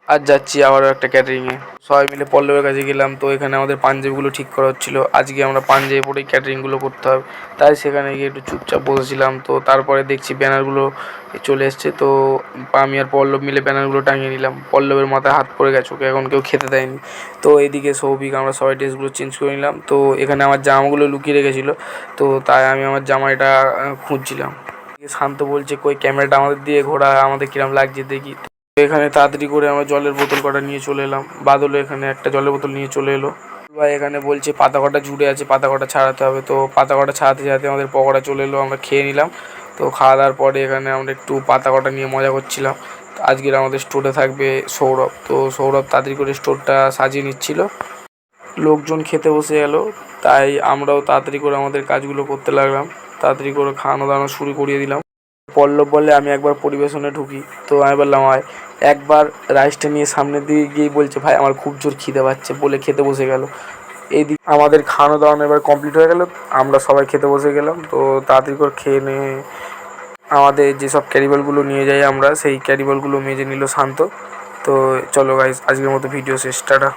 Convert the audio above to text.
আজ যাচ্ছি আবারও একটা ক্যাটারিংয়ে। সবাই মিলে পল্লবের কাছে গেলাম। তো এখানে আমাদের পাঞ্জাবিগুলো ঠিক করা হচ্ছিলো। আজকে আমরা পাঞ্জাবি পরেই ক্যাটারিংগুলো করতে হবে, তাই সেখানে গিয়ে একটু চুপচাপ বসেছিলাম। তো তারপরে দেখছি ব্যানারগুলো চলে এসছে। তো আমি আর পল্লব মিলে ব্যানারগুলো টাঙিয়ে নিলাম। পল্লবের মাথায় হাত পড়ে গেছে, ওকে এখন কেউ খেতে দেয়নি। তো এইদিকে সৌভিক, আমরা সবাই ড্রেসগুলো চেঞ্জ করে নিলাম। তো এখানে আমার জামাগুলো লুকিয়ে রেখেছিলো, তো তাই আমি আমার জামাটা খুঁজছিলাম। শান্ত বলছে, কই ক্যামেরাটা আমাদের দিয়ে ঘোরা, আমাদের কিরম লাগছে দেখি। এখানে তাড়াতাড়ি করে আমরা জলের বোতল কটা নিয়ে চলে এলাম। বাদলও এখানে একটা জলের বোতল নিয়ে চলে এলো। ভাই এখানে বলছে পাতা কটা জুড়ে আছে, পাতা কটা ছাড়াতে হবে। তো পাতা কটা ছাড়াতে ছাড়াতে আমাদের পকোড়া চলে এলো, আমরা খেয়ে নিলাম। তো খাওয়া দাওয়ার পরে এখানে আমরা একটু পাতা কটা নিয়ে মজা করছিলাম। আজকের আমাদের স্টোরে থাকবে সৌরভ। তো সৌরভ তাড়াতাড়ি করে স্টোরটা সাজিয়ে নিচ্ছিল। লোকজন খেতে বসে গেল, তাই আমরাও তাড়াতাড়ি করে আমাদের কাজগুলো করতে লাগলাম। তাড়াতাড়ি করে খাওয়ানো দাওয়ানো শুরু করিয়ে দিলাম। পল্লব বললে আমি একবার পরিবেশনে ঢুকি। তো আমি বললাম হয়। একবার রাইসটা নিয়ে সামনের দিকে গিয়েই বলছে, ভাই আমার খুব জোর খিদে পাচ্ছে, বলে খেতে বসে গেল। এইদিকে আমাদের খাওয়ানো দাওয়ানো এবার কমপ্লিট হয়ে গেল, আমরা সবাই খেতে বসে গেলাম। তো তাড়াতাড়ি করে খেয়ে নিয়ে আমাদের যেসব ক্যারিবলগুলো নিয়ে যাই আমরা, সেই ক্যারিবলগুলো মেজে নিল শান্ত। তো চলো গাইস, আজকের মতো ভিডিও শেষ, টাটা।